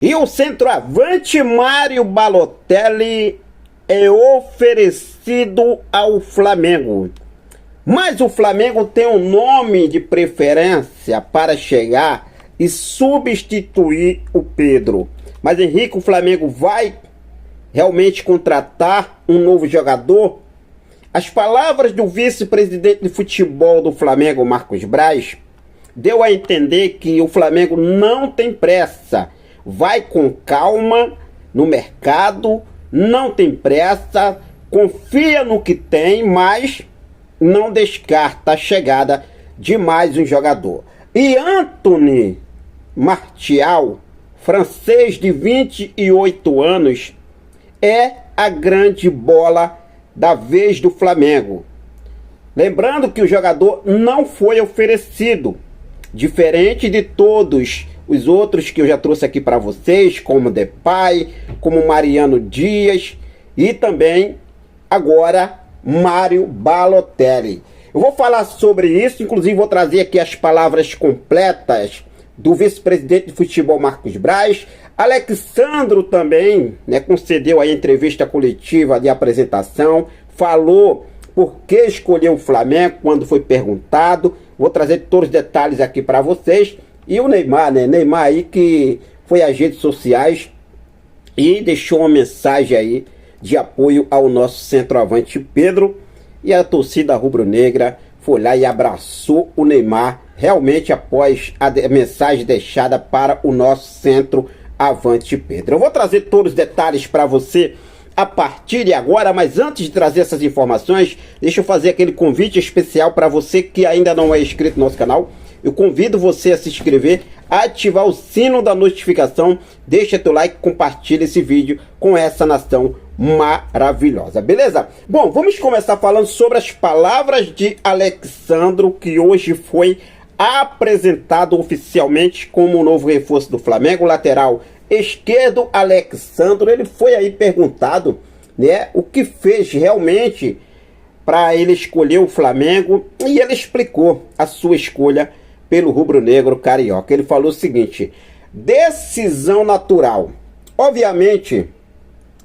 E o centroavante Mário Balotelli é oferecido ao Flamengo. Mas o Flamengo tem um nome de preferência para chegar e substituir o Pedro. Mas Henrique, o Flamengo vai realmente contratar um novo jogador? As palavras do vice-presidente de futebol do Flamengo, Marcos Braz, deu a entender que o Flamengo não tem pressa. Vai com calma no mercado, não tem pressa, confia no que tem, mas não descarta a chegada de mais um jogador. E Anthony Martial, francês de 28 anos, é a grande bola da vez do Flamengo. Lembrando que o jogador não foi oferecido, diferente de todos os outros que eu já trouxe aqui para vocês, como Depay, como Mariano Dias e também agora Mário Balotelli. Eu vou falar sobre isso, inclusive vou trazer aqui as palavras completas do vice-presidente de futebol Marcos Braz. Alexandro também, concedeu a entrevista coletiva de apresentação, falou por que escolheu o Flamengo quando foi perguntado. Vou trazer todos os detalhes aqui para vocês. E o Neymar, Neymar aí que foi às redes sociais e deixou uma mensagem aí de apoio ao nosso centroavante Pedro. E a torcida rubro-negra foi lá e abraçou o Neymar, realmente após a mensagem deixada para o nosso centroavante Pedro. Eu vou trazer todos os detalhes para você a partir de agora, mas antes de trazer essas informações, deixa eu fazer aquele convite especial para você que ainda não é inscrito no nosso canal. Eu convido você a se inscrever, ativar o sino da notificação, deixa teu like, compartilha esse vídeo com essa nação maravilhosa, beleza? Bom, vamos começar falando sobre as palavras de Alexandro, que hoje foi apresentado oficialmente como o novo reforço do Flamengo, lateral esquerdo Alexandro. Ele foi aí perguntado, o que fez realmente para ele escolher o Flamengo, e ele explicou a sua escolha pelo rubro-negro carioca. Ele falou o seguinte: decisão natural, obviamente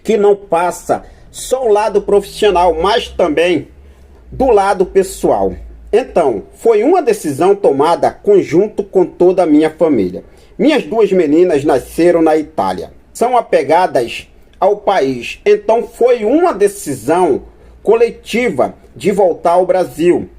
que não passa só o lado profissional, mas também do lado pessoal. Então, foi uma decisão tomada conjunto com toda a minha família. Minhas duas meninas nasceram na Itália, são apegadas ao país, então foi uma decisão coletiva de voltar ao Brasil.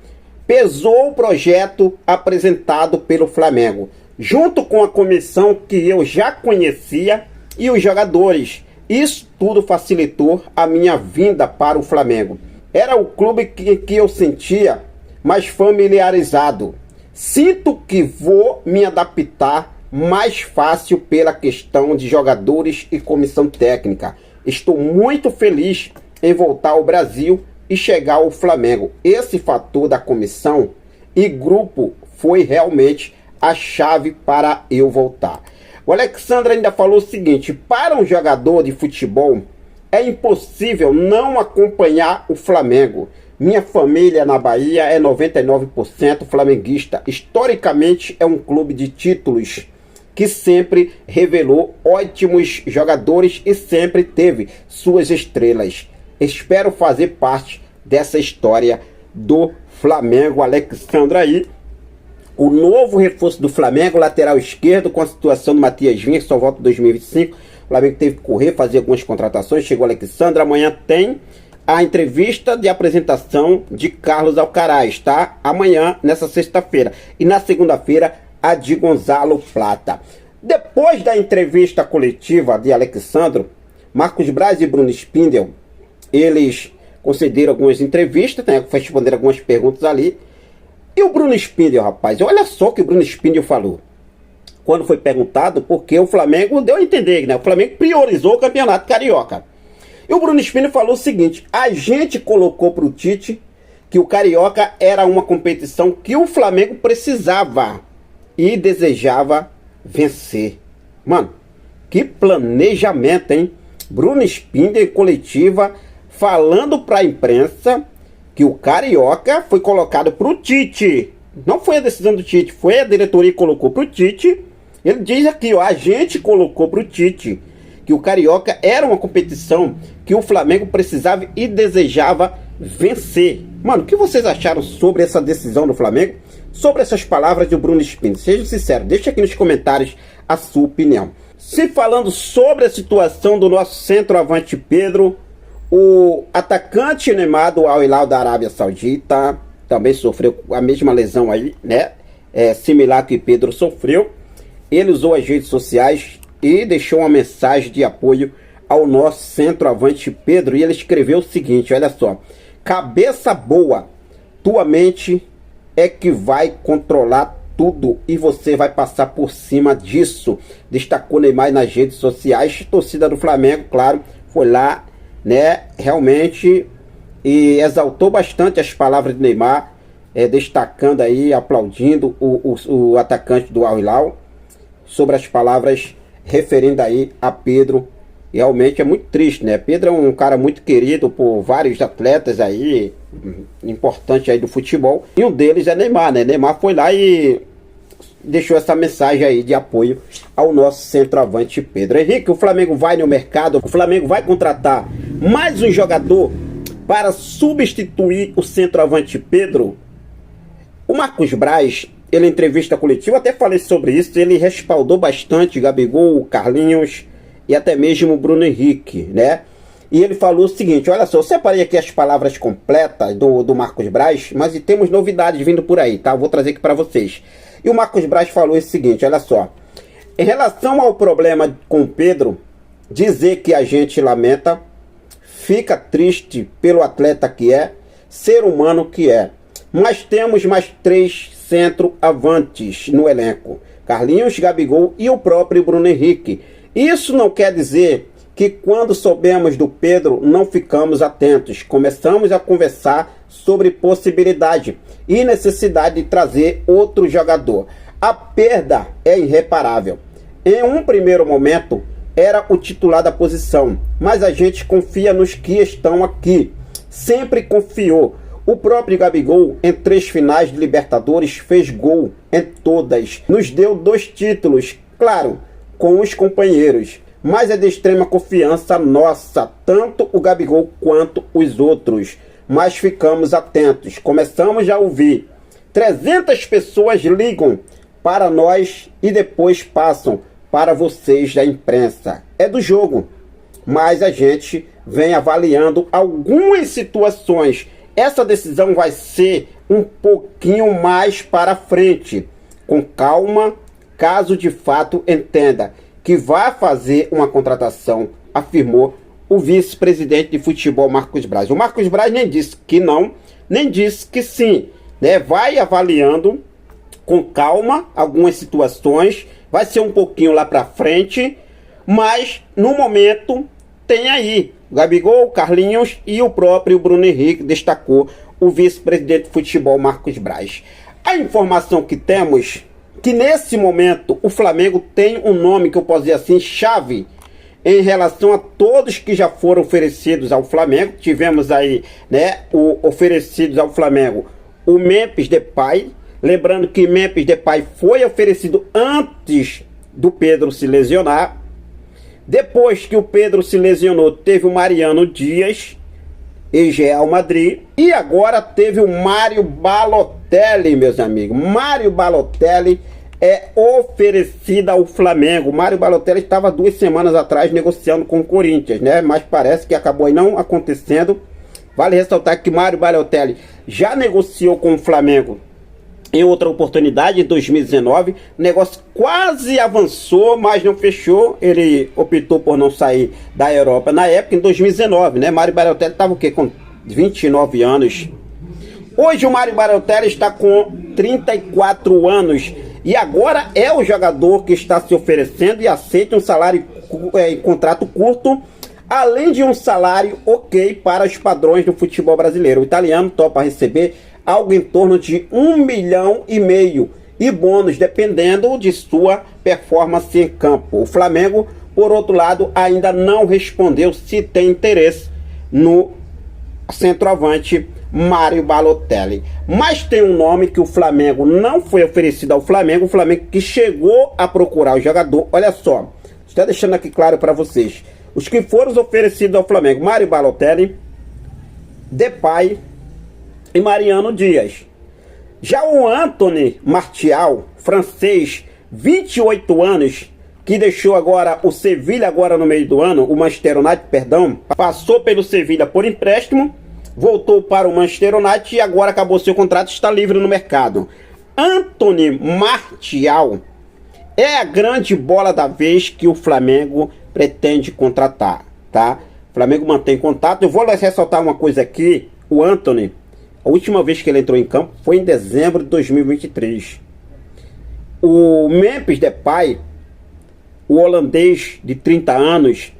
Pesou o projeto apresentado pelo Flamengo, junto com a comissão que eu já conhecia e os jogadores. Isso tudo facilitou a minha vinda para o Flamengo. Era o clube que eu sentia mais familiarizado. Sinto que vou me adaptar mais fácil pela questão de jogadores e comissão técnica. Estou muito feliz em voltar ao Brasil e chegar ao Flamengo. Esse fator da comissão e grupo foi realmente a chave para eu voltar. O Alexandre ainda falou o seguinte: para um jogador de futebol é impossível não acompanhar o Flamengo. Minha família na Bahia é 99% flamenguista. Historicamente é um clube de títulos que sempre revelou ótimos jogadores e sempre teve suas estrelas. Espero fazer parte dessa história do Flamengo. Alexandre aí, o novo reforço do Flamengo, lateral esquerdo, com a situação do Matias Vinha, que só volta em 2025. O Flamengo teve que correr, fazer algumas contratações. Chegou o Alexandre. Amanhã tem a entrevista de apresentação de Carlos Alcaraz, tá? Amanhã, nessa sexta-feira. E na segunda-feira, a de Gonzalo Plata. Depois da entrevista coletiva de Alexandre, Marcos Braz e Bruno Spindel, eles concederam algumas entrevistas, responderam algumas perguntas ali. E o Bruno Spindel, rapaz, olha só o que o Bruno Spindel falou quando foi perguntado, porque o Flamengo deu a entender, o Flamengo priorizou o campeonato carioca. E o Bruno Spindel falou o seguinte: a gente colocou para o Tite que o carioca era uma competição que o Flamengo precisava e desejava vencer. Mano, que planejamento, hein? Bruno Spindel, em coletiva, falando para a imprensa que o carioca foi colocado para o Tite. Não foi a decisão do Tite, foi a diretoria que colocou para o Tite Ele diz aqui, ó, a gente colocou pro Tite que o Carioca era uma competição que o Flamengo precisava e desejava vencer. Mano, o que vocês acharam sobre essa decisão do Flamengo? Sobre essas palavras do Bruno Spini? Seja sincero, deixa aqui nos comentários a sua opinião. Se falando sobre a situação do nosso centroavante Pedro, o atacante Neymar do Al Hilal da Arábia Saudita também sofreu a mesma lesão aí, né? Similar que Pedro sofreu. Ele usou as redes sociais e deixou uma mensagem de apoio ao nosso centroavante Pedro. E ele escreveu o seguinte, olha só: cabeça boa, tua mente é que vai controlar tudo e você vai passar por cima disso. Destacou Neymar nas redes sociais. Torcida do Flamengo, claro, foi lá, né, realmente, e exaltou bastante as palavras de Neymar, destacando aí, aplaudindo o atacante do Al Hilal sobre as palavras referindo aí a Pedro. Realmente é muito triste, né? Pedro é um cara muito querido por vários atletas aí, importante aí do futebol, e um deles é Neymar, né? Neymar foi lá e deixou essa mensagem aí de apoio ao nosso centroavante Pedro. Henrique, o Flamengo vai no mercado, o Flamengo vai contratar mais um jogador para substituir o centroavante Pedro? O Marcos Braz, ele em entrevista coletiva, até falei sobre isso, ele respaldou bastante Gabigol, Carlinhos e até mesmo o Bruno Henrique, né? E ele falou o seguinte, olha só, eu separei aqui as palavras completas do Marcos Braz, mas temos novidades vindo por aí, tá? Eu vou trazer aqui para vocês. E o Marcos Braz falou o seguinte, olha só: em relação ao problema com o Pedro, dizer que a gente lamenta, fica triste pelo atleta que é, ser humano que é. Mas temos mais 3 centroavantes no elenco: Carlinhos, Gabigol e o próprio Bruno Henrique. Isso não quer dizer que quando soubemos do Pedro não ficamos atentos. Começamos a conversar sobre possibilidade e necessidade de trazer outro jogador. A perda é irreparável. Em um primeiro momento era o titular da posição, mas a gente confia nos que estão aqui. Sempre confiou. O próprio Gabigol, em 3 finais de Libertadores, fez gol em todas. Nos deu 2 títulos, claro, com os companheiros, mas é de extrema confiança nossa, tanto o Gabigol quanto os outros. Mas ficamos atentos, começamos a ouvir. 300 pessoas ligam para nós e depois passam para vocês da imprensa. É do jogo, mas a gente vem avaliando algumas situações. Essa decisão vai ser um pouquinho mais para frente, com calma, caso de fato entenda que vai fazer uma contratação, afirmou o vice-presidente de futebol Marcos Braz. O Marcos Braz nem disse que não, nem disse que sim, né? Vai avaliando com calma algumas situações, vai ser um pouquinho lá para frente, mas no momento tem aí Gabigol, Carlinhos e o próprio Bruno Henrique, destacou o vice-presidente de futebol Marcos Braz. A informação que temos que nesse momento o Flamengo tem um nome que eu posso dizer assim, chave, em relação a todos que já foram oferecidos ao Flamengo. Tivemos aí, né, oferecidos ao Flamengo o Memphis Depay. Lembrando que Memphis Depay foi oferecido antes do Pedro se lesionar. Depois que o Pedro se lesionou, teve o Mariano Dias, ex-Real Madrid. E agora teve o Mário Balotelli, meus amigos. Mário Balotelli é oferecido ao Flamengo. Mário Balotelli estava 2 semanas atrás negociando com o Corinthians, né? Mas parece que acabou aí não acontecendo. Vale ressaltar que Mário Balotelli já negociou com o Flamengo em outra oportunidade, em 2019. O negócio quase avançou, mas não fechou. Ele optou por não sair da Europa na época, em 2019, né? Mário Balotelli estava o quê? Com 29 anos. Hoje o Mário Balotelli está com 34 anos. E agora é o jogador que está se oferecendo e aceita um salário em contrato curto, além de um salário ok para os padrões do futebol brasileiro. O italiano topa receber algo em torno de 1,5 milhão e bônus dependendo de sua performance em campo. O Flamengo, por outro lado, ainda não respondeu se tem interesse no centroavante Mário Balotelli. Mas tem um nome que o Flamengo não foi oferecido ao Flamengo, o Flamengo que chegou a procurar o jogador. Olha só, estou deixando aqui claro para vocês. Os que foram oferecidos ao Flamengo: Mário Balotelli, Depay e Mariano Dias. Já o Anthony Martial, francês, 28 anos, que deixou agora o Sevilha agora no meio do ano, o Manchester United, perdão, passou pelo Sevilha por empréstimo, voltou para o Manchester United e agora acabou seu contrato, está livre no mercado. Anthony Martial é a grande bola da vez que o Flamengo pretende contratar, tá? O Flamengo mantém contato. Eu vou ressaltar uma coisa aqui: o Anthony, a última vez que ele entrou em campo foi em dezembro de 2023. O Memphis Depay, o holandês de 30 anos,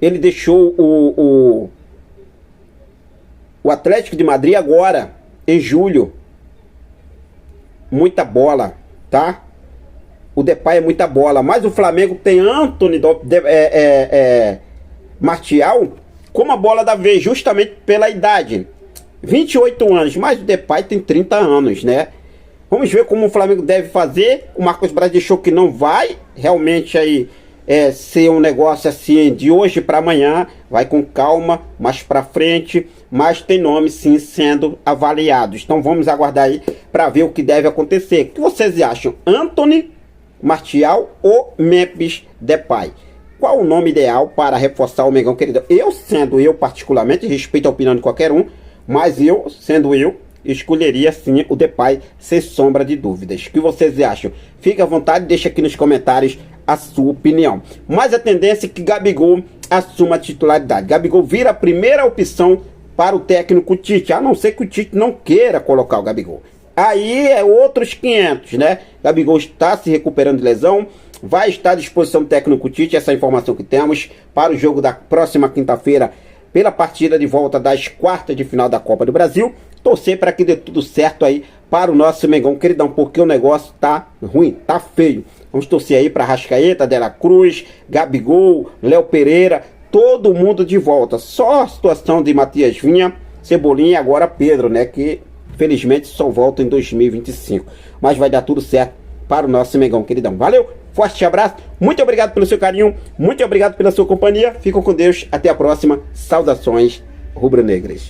ele deixou o Atlético de Madrid agora, em julho. Muita bola, tá? O Depay é muita bola. Mas o Flamengo tem Anthony Martial como a bola da vez, justamente pela idade. 28 anos, mas o Depay tem 30 anos, né? Vamos ver como o Flamengo deve fazer. O Marcos Braz deixou que não vai realmente aí ser um negócio assim de hoje para amanhã. Vai com calma, mais para frente. Mas tem nomes sim sendo avaliados. Então vamos aguardar aí para ver o que deve acontecer. O que vocês acham? Anthony Martial ou Memphis Depay? Qual o nome ideal para reforçar o Mengão, querido? Eu particularmente, respeito a opinião de qualquer um, mas sendo eu, escolheria sim o Depay, sem sombra de dúvidas. O que vocês acham? Fique à vontade, deixa aqui nos comentários a sua opinião. Mas a tendência é que Gabigol assuma a titularidade. Gabigol vira a primeira opção para o técnico Tite, a não ser que o Tite não queira colocar o Gabigol. Aí é outros 500, né? Gabigol está se recuperando de lesão, vai estar à disposição do técnico Tite, essa informação que temos, para o jogo da próxima quinta-feira, pela partida de volta das quartas de final da Copa do Brasil. Torcer para que dê tudo certo aí para o nosso Mengão, queridão, porque o negócio tá ruim, tá feio. Vamos torcer aí para Arrascaeta, De La Cruz, Gabigol, Léo Pereira, todo mundo de volta. Só a situação de Matias Vinha, Cebolinha e agora Pedro, né, que felizmente só volta em 2025. Mas vai dar tudo certo para o nosso Mengão, queridão. Valeu, forte abraço, muito obrigado pelo seu carinho, muito obrigado pela sua companhia. Fiquem com Deus, até a próxima. Saudações rubro-negras.